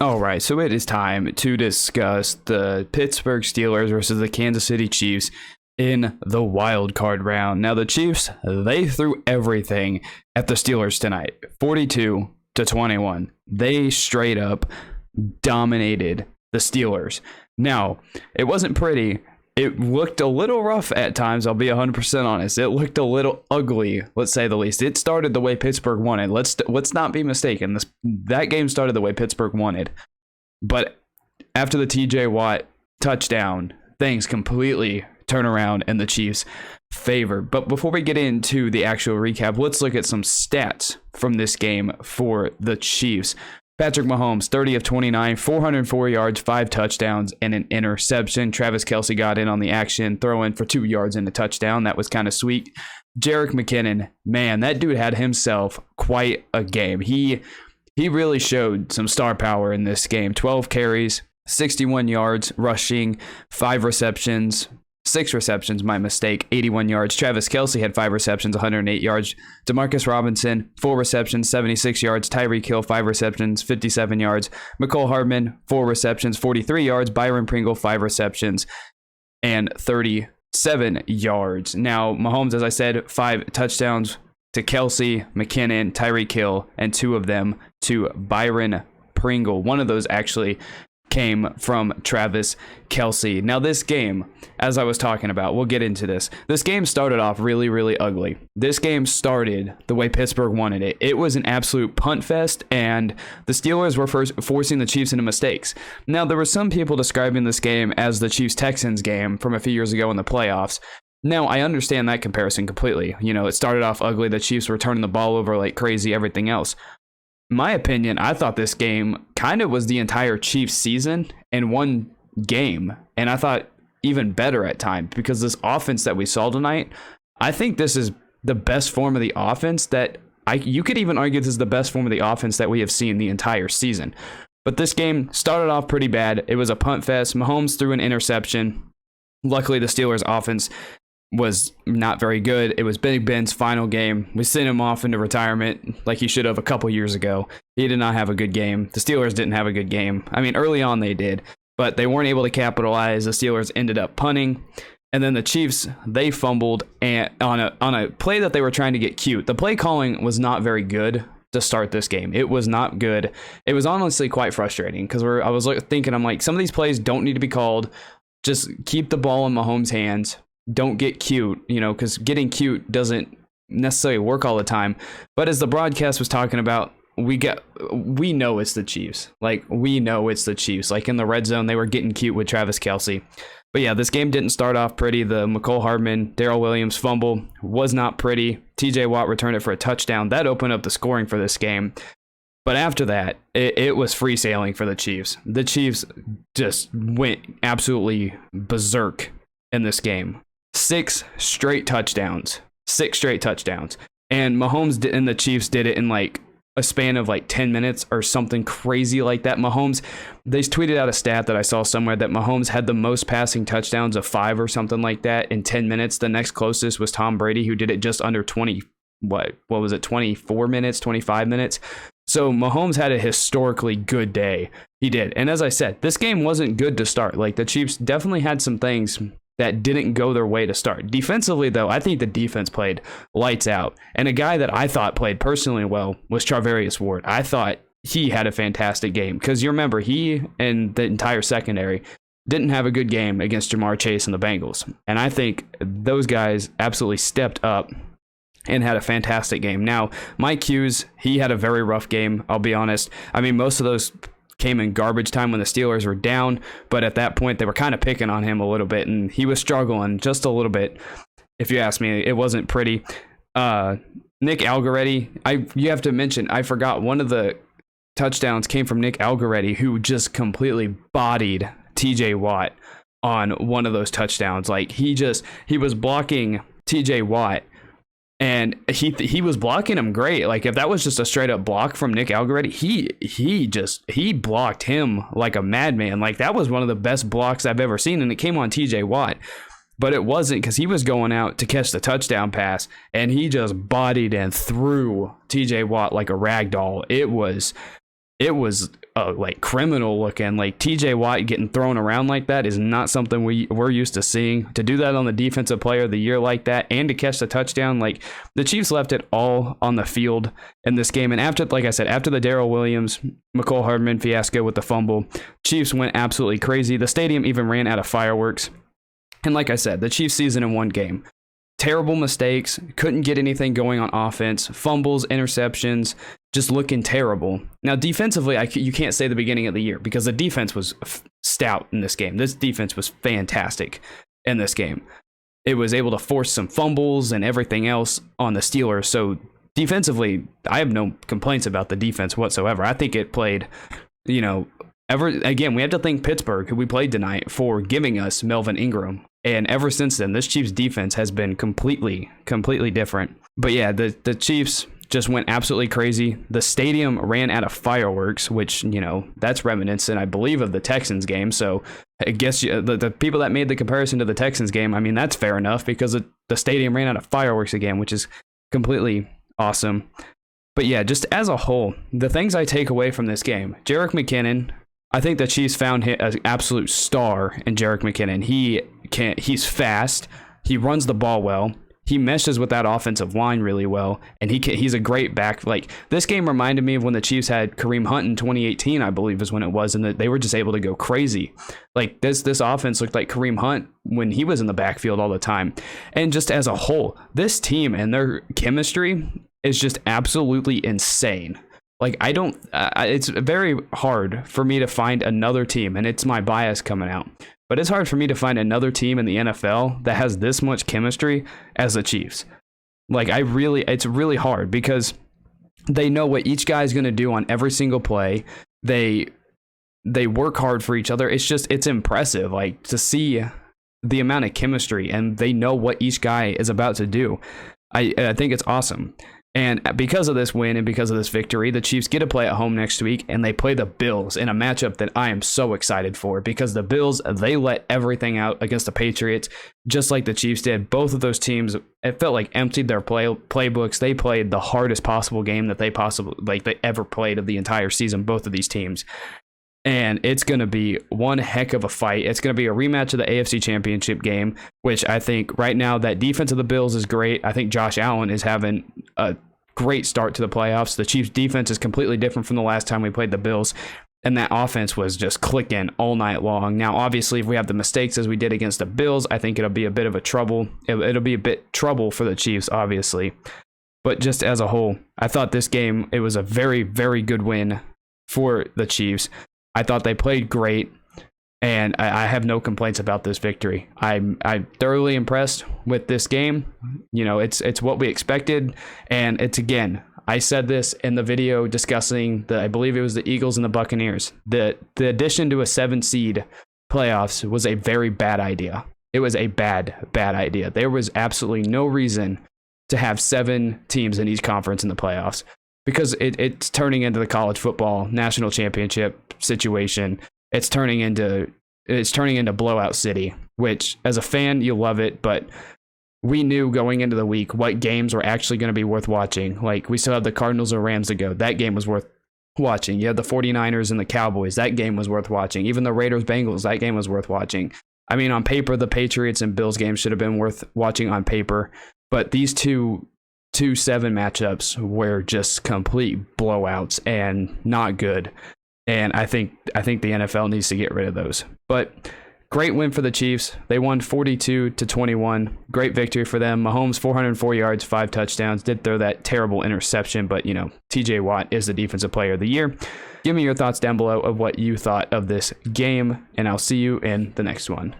All right, so it is time to discuss the Pittsburgh Steelers versus the Kansas City Chiefs in the wild card round. Now, the Chiefs, they threw everything at the Steelers tonight, 42-21. They straight up dominated the Steelers. Now, it wasn't pretty. It looked a little rough at times, I'll be 100% honest. It looked a little ugly, let's say the least. It started the way Pittsburgh wanted. Let's not be mistaken. That game started the way Pittsburgh wanted. But after the TJ Watt touchdown, things completely turn around in the Chiefs' favor. But before we get into the actual recap, let's look at some stats from this game for the Chiefs. Patrick Mahomes, 30 of 29, 404 yards, 5 touchdowns, and an interception. Travis Kelce got in on the action, throwing for 2 yards and a touchdown. That was kind of sweet. Jerick McKinnon, man, that dude had himself quite a game. He really showed some star power in this game. 12 carries, 61 yards, rushing, 5 receptions. 6 receptions, my mistake, 81 yards. Travis Kelce had 5 receptions, 108 yards. Demarcus Robinson, 4 receptions, 76 yards. Tyreek Hill, 5 receptions, 57 yards. Mecole Hardman, 4 receptions, 43 yards. Byron Pringle, 5 receptions, and 37 yards. Now, Mahomes, as I said, 5 touchdowns to Kelce, McKinnon, Tyreek Hill, and 2 of them to Byron Pringle. One of those actually came from Travis Kelce. Now, this game, as I was talking about, we'll get into this. This game started off really, really ugly. This game started the way Pittsburgh wanted it. It was an absolute punt fest, and the Steelers were forcing the Chiefs into mistakes. Now, there were some people describing this game as the Chiefs-Texans game from a few years ago in the playoffs. Now, I understand that comparison completely. You know, it started off ugly. The Chiefs were turning the ball over like crazy, everything else. My opinion, I thought this game kind of was the entire Chiefs season in one game. And I thought even better at times, because this offense that we saw tonight, I think this is the best form of the offense that you could even argue this is the best form of the offense that we have seen the entire season. But this game started off pretty bad. It was a punt fest. Mahomes threw an interception. Luckily, the Steelers offense was not very good. It was Big Ben's final game. We sent him off into retirement like he should have a couple years ago. He did not have a good game. The Steelers didn't have a good game. I mean, early on they did, but they weren't able to capitalize. The Steelers ended up punting. And then the Chiefs, they fumbled on a play that they were trying to get cute. The play calling was not very good to start this game. It was not good. It was honestly quite frustrating because I was thinking, I'm like, some of these plays don't need to be called. Just keep the ball in Mahomes' hands. Don't get cute, you know, because getting cute doesn't necessarily work all the time. But as the broadcast was talking about, we know it's the Chiefs. Like, we know it's the Chiefs. Like, in the red zone, they were getting cute with Travis Kelce. But yeah, this game didn't start off pretty. The Mecole Hardman, Darrell Williams fumble was not pretty. TJ Watt returned it for a touchdown. That opened up the scoring for this game. But after that, it was free sailing for the Chiefs. The Chiefs just went absolutely berserk in this game. 6 straight touchdowns. And Mahomes and the Chiefs did it in like a span of like 10 minutes or something crazy like that. Mahomes, they tweeted out a stat that I saw somewhere that Mahomes had the most passing touchdowns of 5 or something like that in 10 minutes. The next closest was Tom Brady, who did it just under 24 minutes, 25 minutes. So Mahomes had a historically good day. He did. And as I said, this game wasn't good to start. Like, the Chiefs definitely had some things that didn't go their way to start. Defensively, though, I think the defense played lights out. And a guy that I thought played personally well was Charvarius Ward. I thought he had a fantastic game because you remember he and the entire secondary didn't have a good game against Jamar Chase and the Bengals. And I think those guys absolutely stepped up and had a fantastic game. Now, Mike Hughes, he had a very rough game, I'll be honest. I mean, most of those came in garbage time when the Steelers were down, but at that point they were kind of picking on him a little bit, and he was struggling just a little bit. If you ask me, it wasn't pretty. Nick Algoretti, you have to mention, I forgot, one of the touchdowns came from Nick Algoretti, who just completely bodied TJ Watt on one of those touchdowns. Like, he was blocking TJ Watt, and he was blocking him great. Like, if that was just a straight up block from Nick Algoretti, he blocked him like a madman. Like, that was one of the best blocks I've ever seen, and it came on TJ Watt. But it wasn't, because he was going out to catch the touchdown pass, and he just bodied and threw TJ Watt like a rag doll. It was like criminal looking. Like TJ Watt getting thrown around like that is not something we're used to seeing. To do that on the defensive player of the year like that and to catch the touchdown, like the Chiefs left it all on the field in this game. And after, like I said, after the Darrell Williams, McCole Hardman fiasco with the fumble, Chiefs went absolutely crazy. The stadium even ran out of fireworks. And like I said, the Chiefs season in one game. Terrible mistakes, couldn't get anything going on offense, fumbles, interceptions, just looking terrible. Now, defensively, you can't say the beginning of the year because the defense was stout in this game. This defense was fantastic in this game. It was able to force some fumbles and everything else on the Steelers. So defensively, I have no complaints about the defense whatsoever. I think it played, again, we have to thank Pittsburgh, who we played tonight, for giving us Melvin Ingram. And ever since then, this Chiefs defense has been completely different. But yeah, the Chiefs just went absolutely crazy. The stadium ran out of fireworks, which, that's reminiscent, I believe, of the Texans game. So I guess the people that made the comparison to the Texans game, I mean, that's fair enough because the stadium ran out of fireworks again, which is completely awesome. But yeah, just as a whole, the things I take away from this game, Jerick McKinnon, I think the Chiefs found an absolute star in Jerick McKinnon. He's fast. He runs the ball well. He meshes with that offensive line really well, and he's a great back. Like, this game reminded me of when the Chiefs had Kareem Hunt in 2018, I believe is when it was, and that they were just able to go crazy. Like, this offense looked like Kareem Hunt when he was in the backfield all the time. And just as a whole, this team and their chemistry is just absolutely insane. Like, it's very hard for me to find another team, and it's my bias coming out, but it's hard for me to find another team in the NFL that has this much chemistry as the Chiefs. Like, it's really hard because they know what each guy's going to do on every single play. They work hard for each other. It's impressive, like, to see the amount of chemistry, and they know what each guy is about to do. I think it's awesome. And because of this win and because of this victory, the Chiefs get to play at home next week, and they play the Bills in a matchup that I am so excited for because the Bills, they let everything out against the Patriots, just like the Chiefs did. Both of those teams, it felt like emptied their playbooks. They played the hardest possible game that they ever played of the entire season, both of these teams. And it's going to be one heck of a fight. It's going to be a rematch of the AFC Championship game, which I think right now that defense of the Bills is great. I think Josh Allen is having a great start to the playoffs. The Chiefs defense is completely different from the last time we played the Bills, and that offense was just clicking all night long. Now, obviously, if we have the mistakes as we did against the Bills, I think it'll be a bit of a trouble. It'll be a bit trouble for the Chiefs, obviously. But just as a whole, I thought this game, it was a very, very good win for the Chiefs. I thought they played great, and I have no complaints about this victory. I'm thoroughly impressed with this game. It's what we expected, and it's, again, I said this in the video discussing I believe it was the Eagles and the Buccaneers. The addition to a 7-seed playoffs was a very bad idea. It was a bad idea. There was absolutely no reason to have 7 teams in each conference in the playoffs, because it's turning into the college football national championship situation. It's turning into blowout city, which as a fan, you love it. But we knew going into the week what games were actually going to be worth watching. Like, we still have the Cardinals or Rams to go. That game was worth watching. You had the 49ers and the Cowboys. That game was worth watching. Even the Raiders Bengals, that game was worth watching. I mean, on paper, the Patriots and Bills game should have been worth watching on paper. But these 2-7 matchups were just complete blowouts and not good. And I think the NFL needs to get rid of those. But great win for the Chiefs. They won 42-21. Great victory for them. Mahomes, 404 yards, 5 touchdowns. Did throw that terrible interception, but TJ Watt is the defensive player of the year. Give me your thoughts down below of what you thought of this game, and I'll see you in the next one.